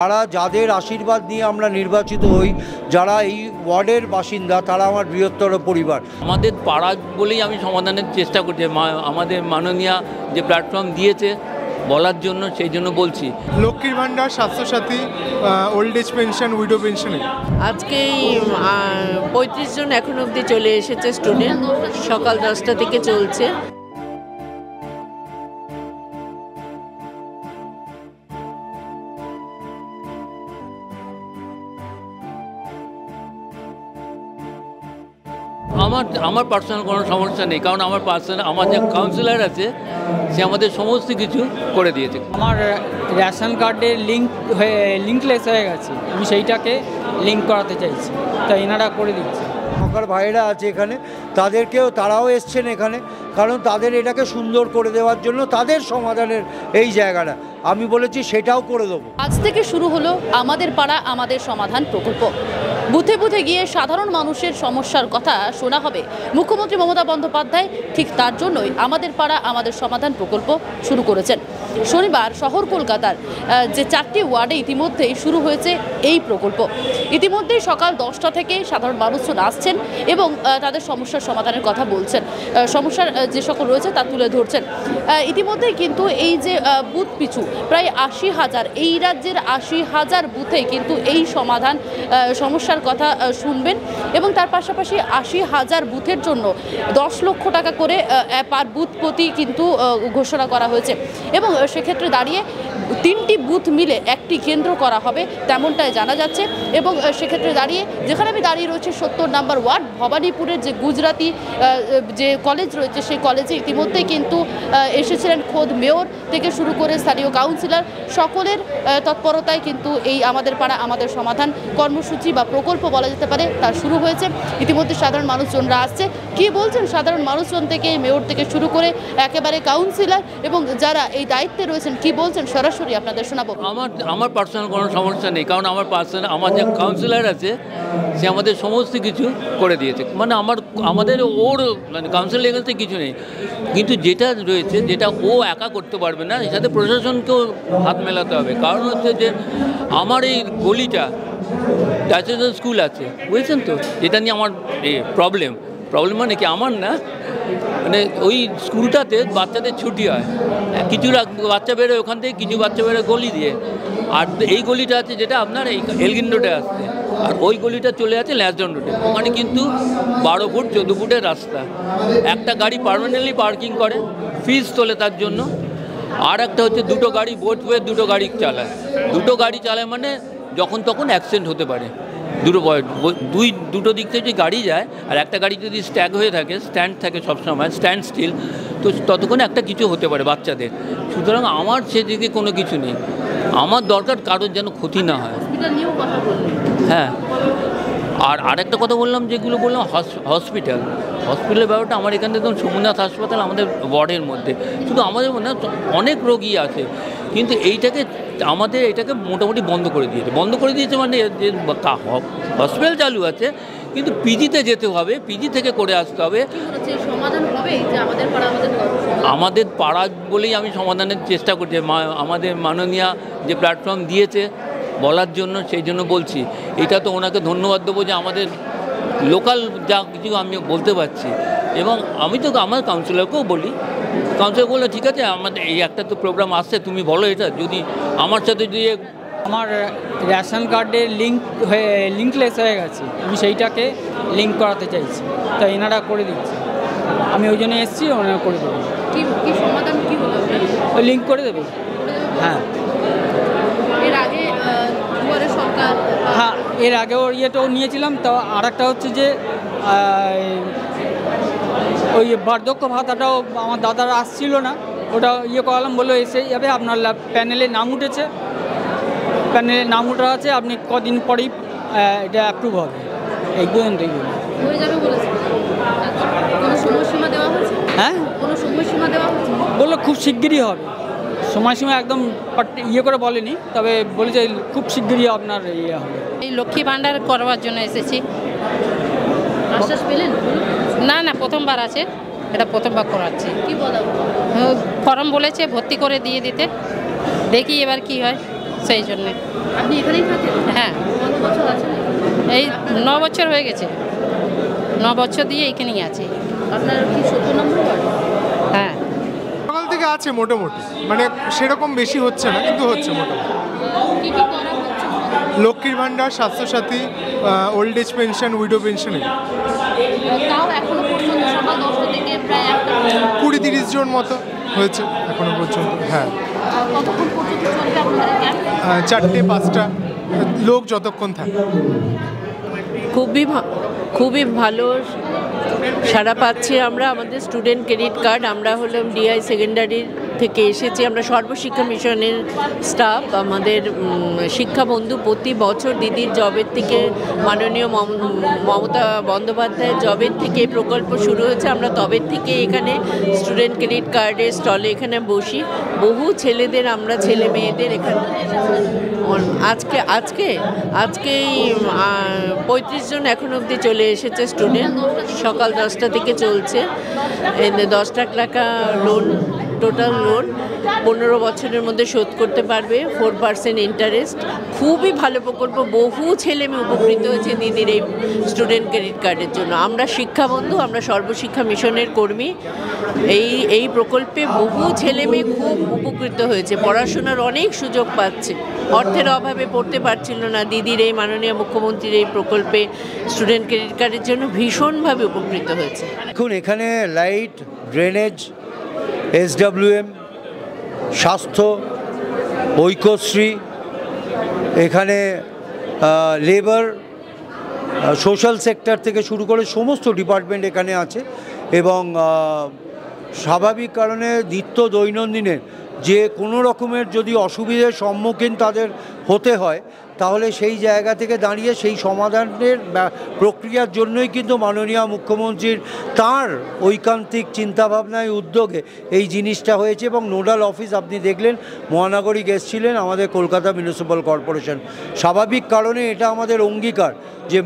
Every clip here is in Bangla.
তারা যাদের আশীর্বাদ নিয়ে আমরা নির্বাচিত হই, যারা এই ওয়ার্ডের বাসিন্দা, তারা আমার বৃহত্তর পরিবার। আমাদের পাড়া বলেই আমি সমাধানের চেষ্টা করছি। আমাদের মাননীয়া যে প্ল্যাটফর্ম দিয়েছে বলার জন্য, সেই জন্য বলছি। লক্ষ্মীর ভাণ্ডার, Swasthya Sathi, old age pension, widow পেনশনে আজকে 35 জন এখন অবধি চলে এসেছে স্টুডেন্ট। সকাল 10টা থেকে চলছে। আমার পার্সোনাল কোনো সমস্যা নেই, কারণ আমার যে কাউন্সিলর আছে সে আমাদের সমস্ত কিছু করে দিয়েছে। আমার রেশন কার্ডে লিঙ্কলেস হয়ে গেছে, আমি সেইটাকে লিঙ্ক করাতে চাইছি, তাই এনারা করে দিচ্ছে। আমার ভাইয়েরা আছে এখানে, তারাও এসছেন এখানে, কারণ তাদের এটাকে সুন্দর করে দেওয়ার জন্য তাদের সমাধানের এই জায়গাটা আমি বলেছি সেটাও করে দেবো। আজ থেকে শুরু হলো আমাদের পাড়া আমাদের সমাধান প্রকল্প। বুথে বুথে গিয়ে সাধারণ মানুষের সমস্যার কথা শোনা হবে। মুখ্যমন্ত্রী মমতা বন্দ্যোপাধ্যায় ঠিক তার জন্যই আমাদের পাড়া আমাদের সমাধান প্রকল্প শুরু করেছেন। শনিবার শহর কলকাতার যে 4টি ওয়ার্ডে ইতিমধ্যেই শুরু হয়েছে এই প্রকল্প। ইতিমধ্যেই সকাল 10টা থেকে সাধারণ মানুষজন আসছেন এবং তাদের সমস্যার সমাধানের কথা বলছেন, সমস্যার যে সকল রয়েছে তা তুলে ধরছেন। ইতিমধ্যেই কিন্তু এই যে বুথ পিছু প্রায় 80,000, এই রাজ্যের 80,000 বুথে কিন্তু এই সমস্যার কথা শুনবেন এবং তার পাশাপাশি 80,000 বুথের জন্য 10 লক্ষ টাকা করে পার বুথ প্রতি কিন্তু ঘোষণা করা হয়েছে এবং সেক্ষেত্রে দাঁড়িয়ে 3টি বুথ মিলে একটি কেন্দ্র করা হবে তেমনটাই জানা যাচ্ছে। এবং সেক্ষেত্রে দাঁড়িয়ে যেখানে আমি দাঁড়িয়ে রয়েছে 70 নম্বর ওয়ার্ড ভবানীপুরের যে গুজরাটি যে কলেজ রয়েছে, সেই কলেজে ইতিমধ্যেই কিন্তু এসেছিলেন খোদ মেয়র থেকে শুরু করে স্থানীয় কাউন্সিলর, সকলের তৎপরতায় কিন্তু এই আমাদের পাড়া আমাদের সমাধান কর্মসূচি বা প্রকল্প বলা যেতে পারে তা শুরু হয়েছে। ইতিমধ্যে সাধারণ মানুষজনরা আসছে, কি বলছেন সাধারণ মানুষজন থেকে মেয়র থেকে শুরু করে একেবারে কাউন্সিলর এবং যারা এই দায়িত্বে রয়েছেন কি বলছেন সরাসরি আপনাদের শোনাবো। আমার পার্সোনাল কোনো সমস্যা নেই, কারণ আমার যে কাউন্সিলর আছে সে আমাদের সমস্ত কিছু করে দিয়েছে। মানে আমাদের ওর মানে কাউন্সিলর এগেন্সে কিছু নেই, কিন্তু যেটা রয়েছে যেটা ও একা করতে পারবে না, এর সাথে প্রশাসনকেও হাত মেলাতে হবে। কারণ হচ্ছে যে আমার এই গলিটা টাচেস স্কুল আছে, বুঝেছেন তো, যেটা নিয়ে আমার প্রবলেম মানে কি আমার না, মানে ওই স্কুলটাতে বাচ্চাদের ছুটি হয়, কিছু বাচ্চা বেরোয় ওখান থেকে, কিছু বাচ্চা বেরোয় গলি দিয়ে। আর এই গলিটা আছে যেটা আপনার এই এলগিন রোডে আসছে, আর ওই গলিটা চলে আছে ল্যাসডন রোডে। ওখানে কিন্তু 12 ফুট 14 ফুটের রাস্তা, একটা গাড়ি পার্মানেন্টলি পার্কিং করে, ফিস তোলে তার জন্য। আর একটা হচ্ছে দুটো গাড়ি বোট হয়ে দুটো গাড়ি চালায় মানে যখন তখন অ্যাক্সিডেন্ট হতে পারে। দুটো দিক থেকে যদি গাড়ি যায় আর একটা গাড়ি যদি স্ট্যান্ড থাকে সবসময়, স্ট্যান্ড স্টিল, তো ততক্ষণে একটা কিছু হতে পারে বাচ্চাদের। সুতরাং আমার সেদিকে কোনো কিছু নেই, আমার দরকার কারোর যেন ক্ষতি না হয়। হ্যাঁ, আর আরেকটা কথা বললাম, যেগুলো বললাম হসপিটালের ব্যাপারটা আমার এখান থেকে সোমনাথ হাসপাতাল আমাদের ওয়ার্ডের মধ্যে, শুধু আমাদের মধ্যে অনেক রোগী আছে, কিন্তু এটাকে মোটামুটি বন্ধ করে দিয়েছে মানে যে হসপিটাল চালু আছে কিন্তু পিজিতে যেতে হবে, পিজি থেকে করে আসতে হবে। আমাদের পাড়া বলেই আমি সমাধানের চেষ্টা করছি। আমাদের মাননীয়া যে প্ল্যাটফর্ম দিয়েছে বলার জন্য, সেই জন্য বলছি। এটা তো ওনাকে ধন্যবাদ দেবো যে আমাদের লোকাল যা কিছু আমি বলতে পারছি। এবং আমি তো আমার কাউন্সিলরকেও বলি, কাউন্সিলর বললো ঠিক আছে, আমাদের এই একটা তো প্রোগ্রাম আসছে, তুমি বলো এটা, যদি আমার সাথে যদি আমার রেশন কার্ডে লিঙ্কলেস হয়ে গেছে, আমি সেইটাকে লিঙ্ক করাতে চাইছি, তাই এনারা করে দিচ্ছে। আমি ওই জন্য এসেছি, ওনারা করে দেবে। ওই লিঙ্ক করে দেবে। হ্যাঁ, এর আগেও ইয়েটাও নিয়েছিলাম। তো আর একটা হচ্ছে যে ওই বার্ধক্য ভাতাটাও আমার দাদারা আসছিল না, ওটা করালাম, বললো এসে যাবে, আপনার প্যানেলে নাম উঠেছে, আছে, আপনি কদিন পরেই এটা অ্যাপ্রুভ হবে। এই পর্যন্তই হ্যাঁ, বললো খুব শিগগিরই হবে। সময়সীমা একদম করে বলেনি, তবে বলেছে খুব শিগগিরই আপনার হবে। এই লক্ষ্মী ভাণ্ডার করবার জন্য এসেছি। আশ্বাস পেলেন? না, প্রথমবার আছে, এটা প্রথমবার করাচ্ছি। কি বলা ফর্ম বলেছে ভর্তি করে দিয়ে দিতে, দেখি এবার কি হয় সেই জন্যে। আপনি এখানেই থাকেন? হ্যাঁ, কত বছর আছেন? এই 9 বছর হয়ে গেছে। 9 বছর দিয়ে এখানেই আছি। আপনার কি 17 নম্বর ওয়ার্ড? হ্যাঁ, সকাল থেকে আছে মোটামুটি, মানে সেরকম বেশি হচ্ছে না, কিন্তু হচ্ছে মোটামুটি। কি কি করা হচ্ছে? লক্ষ্মীর ভাণ্ডার, Swasthya Sathi, old age pension, widow pension, তাও এখনো পর্যন্ত সকাল 10টা থেকে প্রায় 20-30 জন মতো হয়েছে এখনো পর্যন্ত। হ্যাঁ, কতক্ষণ পর্যন্ত চলবে আপনাদের ক্যাম্প? 4টে-5টা লোক যতক্ষণ থাকে। খুবই ভালো সাড়া পাচ্ছি আমরা। আমাদের স্টুডেন্ট ক্রেডিট কার্ড, আমরা হলাম ডিআই সেকেন্ডারি থেকে এসেছি, আমরা সর্বশিক্ষা মিশনের স্টাফ। আমাদের শিক্ষাবন্ধু প্রতি বছর দিদির জবের থেকে, মাননীয় মমতা বন্দ্যোপাধ্যায়ের জবের থেকে এই প্রকল্প শুরু হয়েছে। আমরা তবের থেকে এখানে স্টুডেন্ট ক্রেডিট কার্ডের স্টলে এখানে বসি। বহু ছেলেদের, আমরা ছেলে মেয়েদের এখানে আজকে 35 জন এখন অবধি চলে এসেছে স্টুডেন্ট। সকাল 10টা থেকে চলছে। 10 লাখ টাকা লোন, টোটাল লোন 15 বছরের মধ্যে শোধ করতে পারবে, 4% ইন্টারেস্ট। খুবই ভালো প্রকল্প, বহু ছেলে মেয়ে উপকৃত হয়েছে দিদির এই স্টুডেন্ট ক্রেডিট কার্ডের জন্য। আমরা শিক্ষাবন্ধু, আমরা সর্বশিক্ষা মিশনের কর্মী। এই প্রকল্পে বহু ছেলে মেয়ে খুব উপকৃত হয়েছে, পড়াশোনার অনেক সুযোগ পাচ্ছে। অর্থের অভাবে পড়তে পারছিল না, দিদির এই মাননীয় মুখ্যমন্ত্রীর এই প্রকল্পে স্টুডেন্ট ক্রেডিট কার্ডের জন্য ভীষণভাবে উপকৃত হয়েছে। এখন এখানে লাইট, ড্রেনেজ, SWM, স্বাস্থ্য, ঐক্যশ্রী, এখানে লেবার, সোশ্যাল সেক্টর থেকে শুরু করে সমস্ত ডিপার্টমেন্ট এখানে আছে। এবং স্বাভাবিক কারণে নিত্য দৈনন্দিনের যে কোনো রকমের যদি অসুবিধার সম্মুখীন তাদের হতে হয়, তাহলে সেই জায়গা থেকে দাঁড়িয়ে সেই সমাধানের প্রক্রিয়ার জন্যই কিন্তু মাননীয় মুখ্যমন্ত্রীর তাঁর ঐকান্তিক চিন্তাভাবনায় উদ্যোগে এই জিনিসটা হয়েছে। এবং নোডাল অফিস আপনি দেখলেন, মহানগরী এসেছিলেন আমাদের কলকাতা মিউনিসিপ্যাল কর্পোরেশন। স্বাভাবিক কারণে এটা আমাদের অঙ্গীকার যে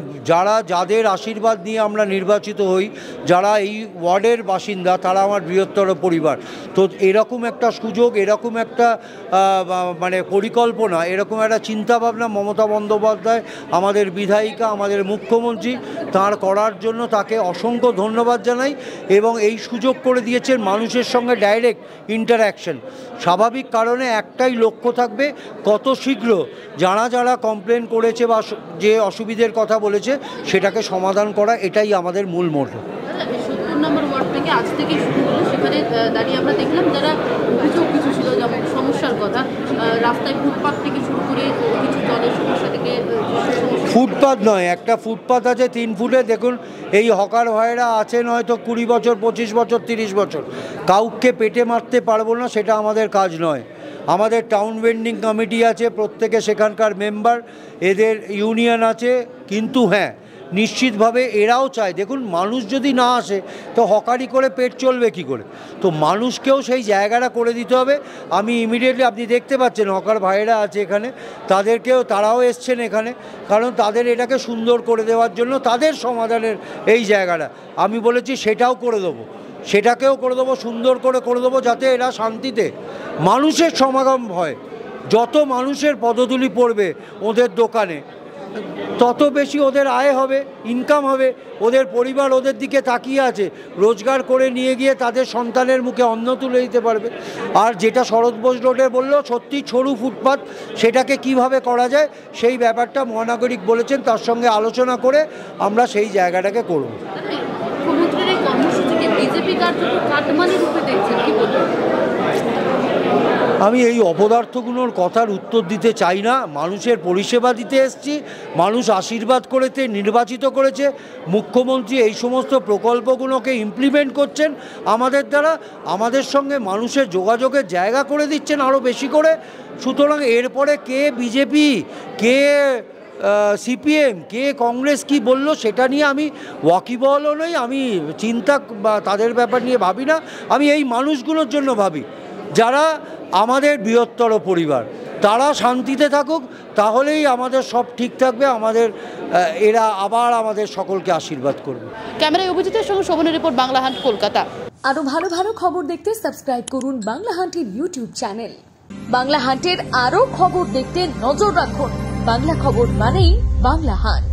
যাদের আশীর্বাদ নিয়ে আমরা নির্বাচিত হই, যারা এই ওয়ার্ডের বাসিন্দা, তারা আমার বৃহত্তর পরিবার। তো এরকম একটা সুযোগ, এরকম একটা মানে পরিকল্পনা, এরকম একটা চিন্তাভাবনা মমতা বন্দ্যোপাধ্যায়, আমাদের বিধায়িকা, আমাদের মুখ্যমন্ত্রী, তার করার জন্য তাকে অসংখ্য ধন্যবাদ জানাই। এবং এই সুযোগ করে দিয়েছেন মানুষের সঙ্গে ডাইরেক্ট ইন্টারঅ্যাকশন। স্বাভাবিক কারণে একটাই লক্ষ্য থাকবে, কত শীঘ্র যারা কমপ্লেন করেছে বা যে অসুবিধের কথা বলেছে সেটাকে সমাধান করা, এটাই আমাদের মূল মোটো। 70 নম্বর ওয়ার্ড থেকে আজ থেকে শুরু হলো, সেখানে দাঁড়িয়ে আমরা দেখলাম যারা অভিযোগ কিছু ছিল, যেমন সমস্যার কথা, রাস্তায় ফুটপাথ থেকে শুরু করে কিছু জলের সমস্যা থেকে। ফুটপাথ নয়, একটা ফুটপাথ আছে 3 ফুটে। দেখুন, এই হকার ভাইরা আছেন হয়তো 20 বছর, 25 বছর, 30 বছর, কাউকে পেটে মারতে পারবো না, সেটা আমাদের কাজ নয়। আমাদের টাউন ভেন্ডিং কমিটি আছে, প্রত্যেকে সেখানকার মেম্বার, এদের ইউনিয়ন আছে। কিন্তু হ্যাঁ, নিশ্চিতভাবে এরাও চায়, দেখুন মানুষ যদি না আসে তো হকারি করে পেট চলবে কি করে? তো মানুষকেও সেই জায়গাটা করে দিতে হবে। আমি ইমিডিয়েটলি, আপনি দেখতে পাচ্ছেন হকার ভাইরা আছে এখানে, তারাও এসছেন এখানে, কারণ তাদের এটাকে সুন্দর করে দেওয়ার জন্য, তাদের সমাধানের এই জায়গাটা আমি বলেছি সেটাও করে দেবো, সেটাকেও করে দেবো, সুন্দর করে দেবো, যাতে এরা শান্তিতে মানুষের সমাগম হয়। যত মানুষের পদধূলি পড়বে ওদের দোকানে, তত বেশি ওদের আয় হবে, ইনকাম হবে, ওদের পরিবার ওদের দিকে তাকিয়ে আছে, রোজগার করে নিয়ে গিয়ে তাদের সন্তানের মুখে অন্ন তুলে দিতে পারবে। আর যেটা শরৎ বোস রোডে বললো, সত্যি সরু ফুটপাথ, সেটাকে কিভাবে করা যায় সেই ব্যাপারটা মহানাগরিক বলেছেন, তার সঙ্গে আলোচনা করে আমরা সেই জায়গাটাকে করব। মুখ্যমন্ত্রীর এই কর্মসূচিকে বিজেপি কার্যত কাটমানি রূপে দেখছেন, কি বলবেন? আমি এই অপদার্থগুলোর কথার উত্তর দিতে চাই না। মানুষের পরিষেবা দিতে এসেছি, মানুষ আশীর্বাদ করেছে, নির্বাচিত করেছে, মুখ্যমন্ত্রী এই সমস্ত প্রকল্পগুলোকে ইমপ্লিমেন্ট করছেন আমাদের দ্বারা, আমাদের সঙ্গে মানুষের যোগাযোগের জায়গা করে দিচ্ছেন আরও বেশি করে। সুতরাং এরপরে কে বিজেপি, কে সিপিএম, কে কংগ্রেস কি বলল সেটা নিয়ে আমি ওয়াকিবহলও নই, আমি চিন্তা বা তাদের ব্যাপার নিয়ে ভাবি না। আমি এই মানুষগুলোর জন্য ভাবি যারা আমাদের বৃহত্তর পরিবার, তারা শান্তিতে থাকুক, তাহলেই আমাদের সব ঠিক থাকবে। এরা আবার আমাদের সকলকে আশীর্বাদ করবে। ক্যামেরায় অভিজিতের সঙ্গে শোভনের রিপোর্ট, বাংলা হান্ট, কলকাতা। আরো ভালো ভালো খবর দেখতে সাবস্ক্রাইব করুন বাংলা হান্টের ইউটিউব চ্যানেল। বাংলা হাটের আরো খবর দেখতে নজর রাখুন। বাংলা খবর মানেই বাংলা হাট।